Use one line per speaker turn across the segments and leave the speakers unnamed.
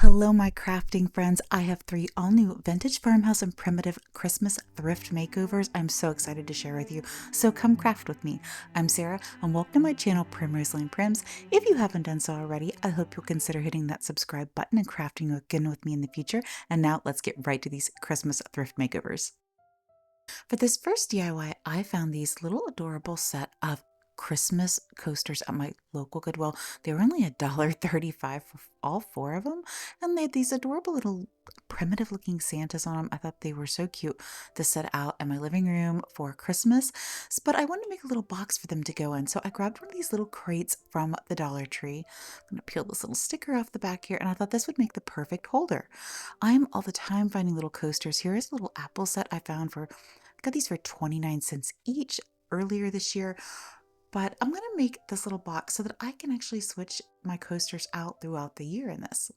Hello, my crafting friends. I have 3 all-new vintage farmhouse and primitive Christmas thrift makeovers I'm so excited to share with you, so come craft with me. I'm Sarah, and welcome to my channel, Primrose Lane Prims. If you haven't done so already, I hope you'll consider hitting that subscribe button and crafting again with me in the future. And now let's get right to these Christmas thrift makeovers. For this first DIY, I found these little adorable set of Christmas coasters at my local Goodwill. They were only $1.35 for all 4 of them, and they had these adorable little primitive looking Santas on them. I thought they were so cute to set out in my living room for Christmas, but I wanted to make a little box for them to go in. So I grabbed one of these little crates from the Dollar Tree. I'm going to peel this little sticker off the back here, and I thought this would make the perfect holder. I'm all the time finding little coasters. Here is a little apple set I found for, I got these for 29 cents each earlier this year. But I'm going to make this little box so that I can actually switch my coasters out throughout the year in this.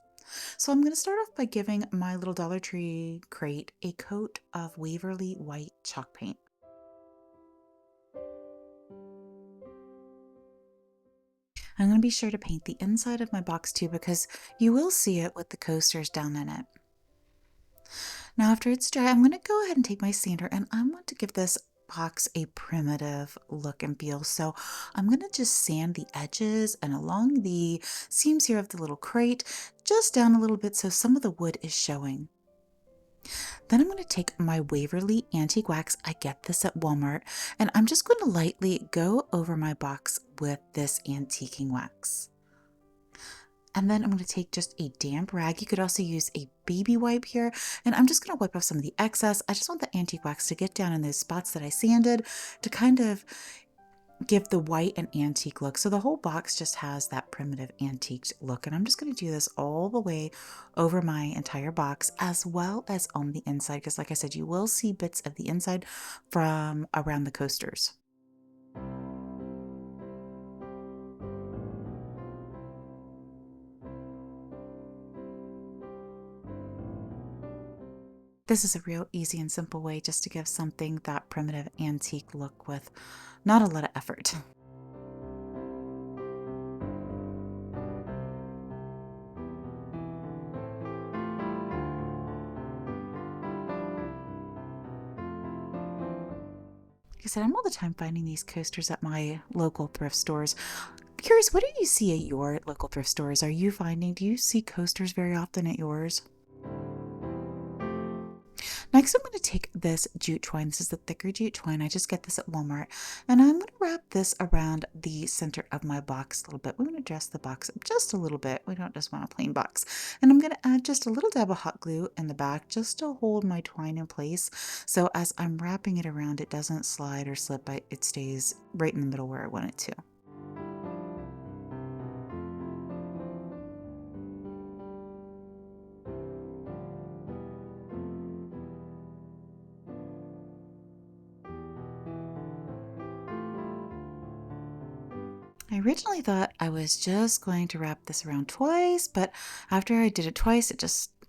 So I'm going to start off by giving my little Dollar Tree crate a coat of Waverly white chalk paint. I'm going to be sure to paint the inside of my box too, because you will see it with the coasters down in it. Now after it's dry, I'm going to go ahead and take my sander, and I want to give this box a primitive look and feel. So I'm going to just sand the edges and along the seams here of the little crate, just down a little bit so some of the wood is showing. Then I'm going to take my Waverly Antique Wax. I get this at Walmart, and I'm just going to lightly go over my box with this antiquing wax. And then I'm going to take just a damp rag. You could also use a baby wipe here. And I'm just going to wipe off some of the excess. I just want the antique wax to get down in those spots that I sanded to kind of give the white an antique look. So the whole box just has that primitive antique look. And I'm just going to do this all the way over my entire box, as well as on the inside. Because like I said, you will see bits of the inside from around the coasters. This is a real easy and simple way just to give something that primitive antique look with not a lot of effort. Like I said, I'm all the time finding these coasters at my local thrift stores. Curious, what do you see at your local thrift stores? Do you see coasters very often at yours? Next, I'm going to take this jute twine. This is the thicker jute twine. I just get this at Walmart. And I'm going to wrap this around the center of my box a little bit. We're going to dress the box up just a little bit. We don't just want a plain box. And I'm going to add just a little dab of hot glue in the back just to hold my twine in place. So as I'm wrapping it around, it doesn't slide or slip. It stays right in the middle where I want it to. I originally thought I was just going to wrap this around twice, but after I did it twice,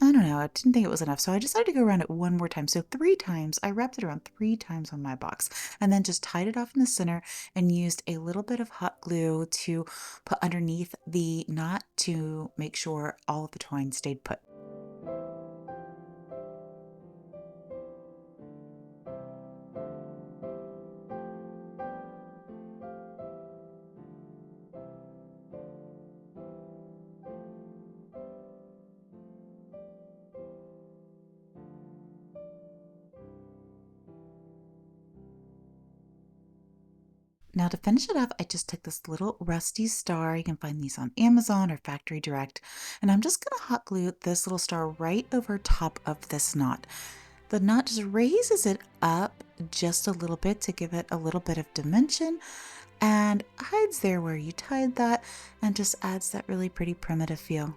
I don't know, I didn't think it was enough. So I decided to go around it one more time. So 3 times, I wrapped it around 3 times on my box and then just tied it off in the center and used a little bit of hot glue to put underneath the knot to make sure all of the twine stayed put. Now to finish it off, I just took this little rusty star. You can find these on Amazon or Factory Direct. And I'm just going to hot glue this little star right over top of this knot. The knot just raises it up just a little bit to give it a little bit of dimension and hides there where you tied that and just adds that really pretty primitive feel.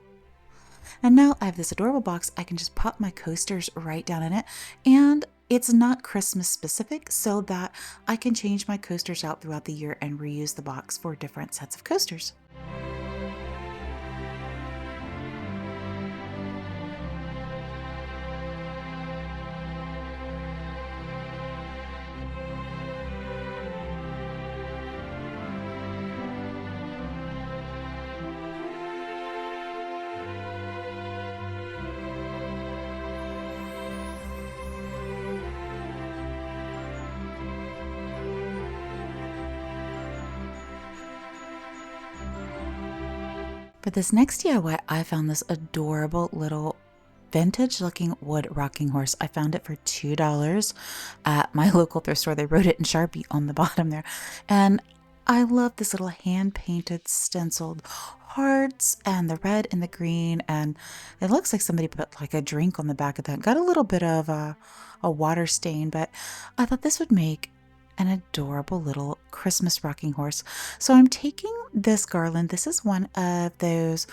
And now I have this adorable box. I can just pop my coasters right down in it, and it's not Christmas specific, so that I can change my coasters out throughout the year and reuse the box for different sets of coasters. For this next DIY, I found this adorable little vintage looking wood rocking horse. I found it for $2 at my local thrift store. They wrote it in Sharpie on the bottom there. And I love this little hand painted stenciled hearts and the red and the green. And it looks like somebody put like a drink on the back of that. Got a little bit of a water stain, but I thought this would make an adorable little Christmas rocking horse. So I'm taking this garland. This is one of those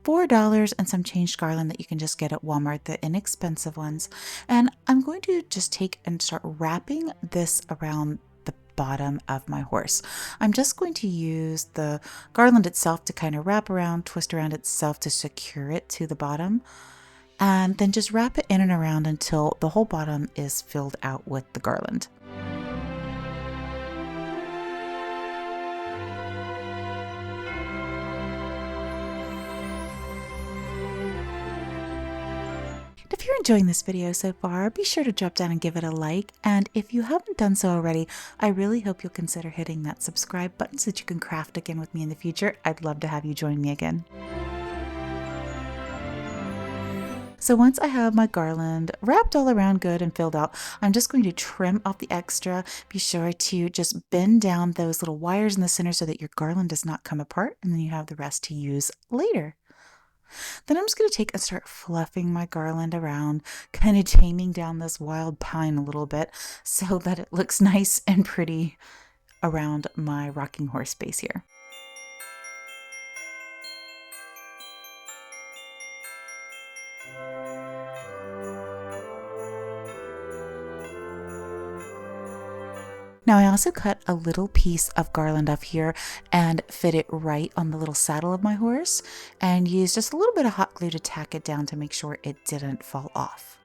$4 and some change garland that you can just get at Walmart, the inexpensive ones. And I'm going to just take and start wrapping this around the bottom of my horse. I'm just going to use the garland itself to kind of wrap around, twist around itself to secure it to the bottom. And then just wrap it in and around until the whole bottom is filled out with the garland. If you're enjoying this video so far, be sure to drop down and give it a like. And if you haven't done so already, I really hope you'll consider hitting that subscribe button so that you can craft again with me in the future. I'd love to have you join me again. So once I have my garland wrapped all around good and filled out, I'm just going to trim off the extra. Be sure to just bend down those little wires in the center so that your garland does not come apart, and then you have the rest to use later. Then I'm just going to take and start fluffing my garland around, kind of taming down this wild pine a little bit so that it looks nice and pretty around my rocking horse base here. Now I also cut a little piece of garland off here and fit it right on the little saddle of my horse and used just a little bit of hot glue to tack it down to make sure it didn't fall off.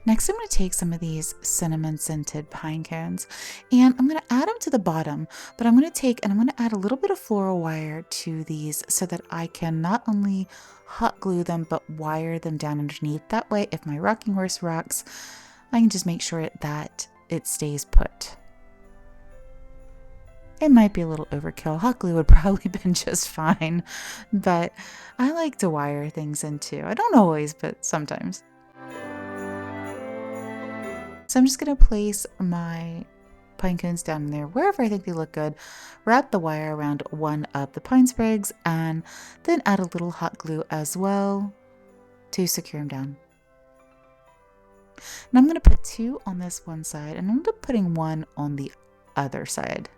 Next, I'm going to take some of these cinnamon scented pine cones and I'm going to add them to the bottom, but I'm going to add a little bit of floral wire to these so that I can not only hot glue them, but wire them down underneath. That way, if my rocking horse rocks, I can just make sure that it stays put. It might be a little overkill. Hot glue would probably been just fine, but I like to wire things in too. I don't always, but sometimes. So I'm just going to place my pine cones down there wherever I think they look good, wrap the wire around one of the pine sprigs, and then add a little hot glue as well to secure them down. And I'm going to put two on this one side, and I'm going to putting one on the other side.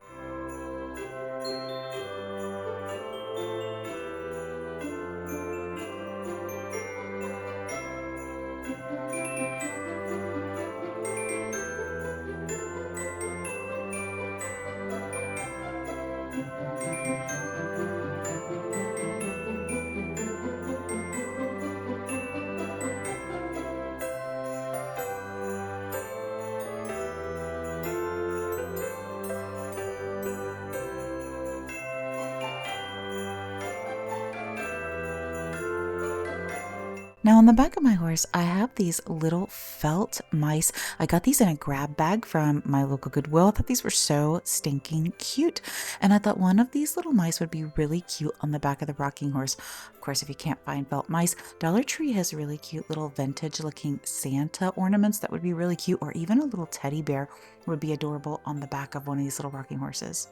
Now on the back of my horse, I have these little felt mice. I got these in a grab bag from my local Goodwill. I thought these were so stinking cute. And I thought one of these little mice would be really cute on the back of the rocking horse. Of course, if you can't find felt mice, Dollar Tree has really cute little vintage looking Santa ornaments that would be really cute, or even a little teddy bear would be adorable on the back of one of these little rocking horses.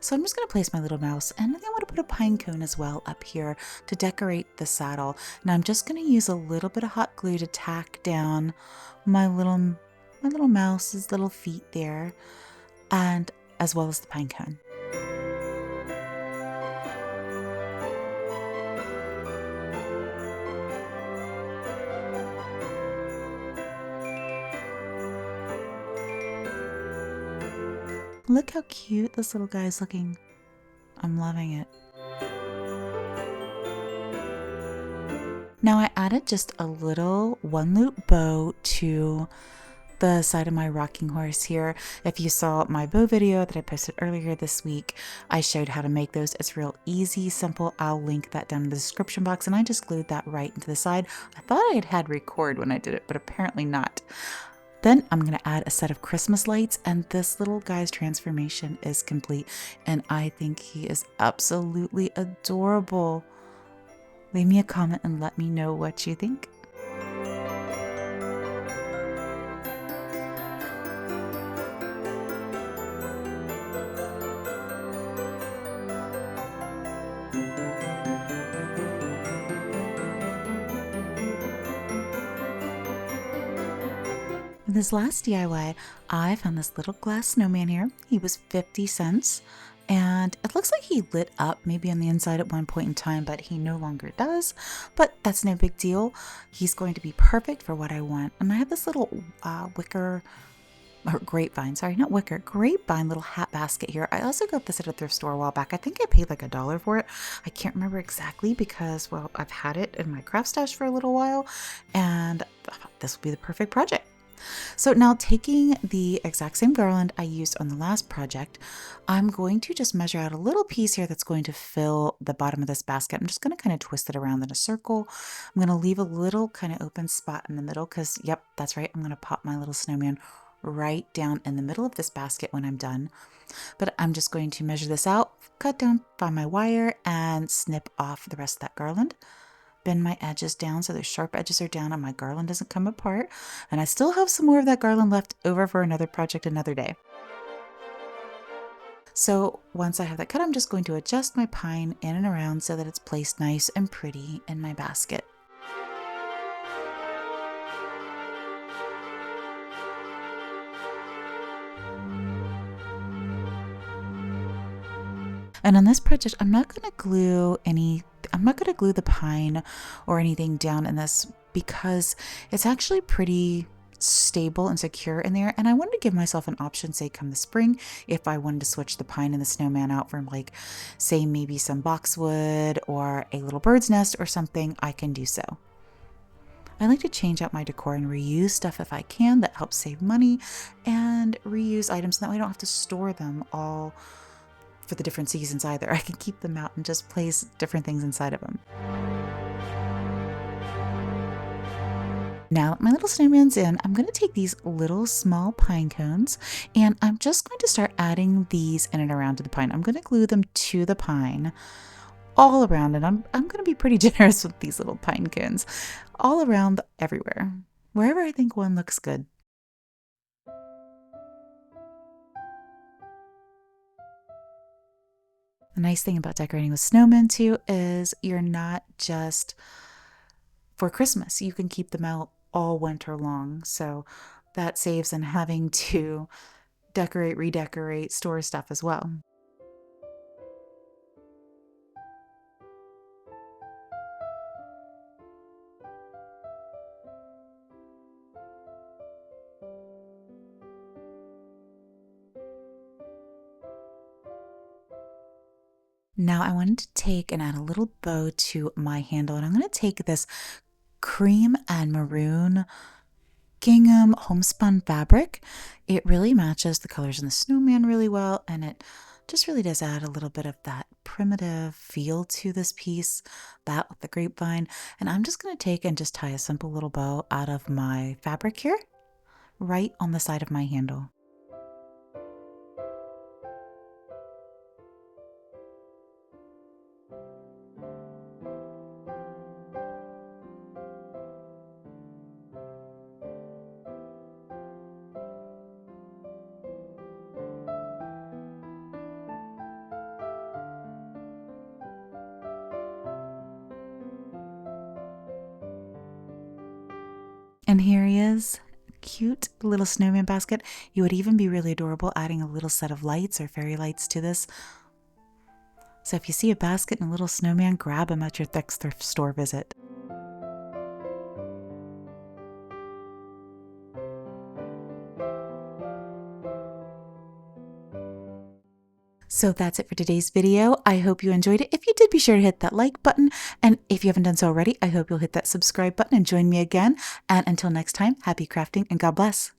So I'm just going to place my little mouse, and then I want to put a pine cone as well up here to decorate the saddle. Now I'm just going to use a little bit of hot glue to tack down my little mouse's little feet there, and as well as the pine cone. Look how cute this little guy is looking. I'm loving it. Now I added just a little one loop bow to the side of my rocking horse here. If you saw my bow video that I posted earlier this week, I showed how to make those. It's real easy, simple. I'll link that down in the description box, and I just glued that right into the side. I thought I had record when I did it, but apparently not. Then I'm going to add a set of Christmas lights, and this little guy's transformation is complete, and I think he is absolutely adorable. Leave me a comment and let me know what you think. In this last DIY, I found this little glass snowman here. He was 50 cents. And it looks like he lit up maybe on the inside at one point in time, but he no longer does. But that's no big deal. He's going to be perfect for what I want. And I have this little grapevine little hat basket here. I also got this at a thrift store a while back. I think I paid like $1 for it. I can't remember exactly because, well, I've had it in my craft stash for a little while, and this will be the perfect project. So now, taking the exact same garland I used on the last project, I'm going to just measure out a little piece here that's going to fill the bottom of this basket. I'm just going to kind of twist it around in a circle. I'm going to leave a little kind of open spot in the middle because, yep, that's right, I'm going to pop my little snowman right down in the middle of this basket when I'm done. But I'm just going to measure this out, cut down by my wire, and snip off the rest of that garland. Bend my edges down so the sharp edges are down and my garland doesn't come apart. And I still have some more of that garland left over for another project another day. So once I have that cut, I'm just going to adjust my pine in and around so that it's placed nice and pretty in my basket. And on this project, I'm not going to glue the pine or anything down in this because it's actually pretty stable and secure in there. And I wanted to give myself an option, say come the spring, if I wanted to switch the pine and the snowman out for, like, say maybe some boxwood or a little bird's nest or something, I can do so. I like to change out my decor and reuse stuff if I can. That helps save money, and reuse items, and that way I don't have to store them all for the different seasons either. I can keep them out and just place different things inside of them. Now that my little snowman's in, I'm going to take these little small pine cones and I'm just going to start adding these in and around to the pine. I'm going to glue them to the pine all around, and I'm going to be pretty generous with these little pine cones all around everywhere, wherever I think one looks good. The nice thing about decorating with snowmen too is you're not just for Christmas. You can keep them out all winter long. So that saves in having to decorate, redecorate, store stuff as well. Now I wanted to take and add a little bow to my handle, and I'm going to take this cream and maroon gingham homespun fabric. It really matches the colors in the snowman really well, and it just really does add a little bit of that primitive feel to this piece, that with the grapevine. And I'm just going to take and just tie a simple little bow out of my fabric here, right on the side of my handle. And here he is, cute little snowman basket. You would even be really adorable adding a little set of lights or fairy lights to this. So if you see a basket and a little snowman, grab him at your next thrift store visit. So that's it for today's video. I hope you enjoyed it. If you did, be sure to hit that like button. And if you haven't done so already, I hope you'll hit that subscribe button and join me again. And until next time, happy crafting and God bless.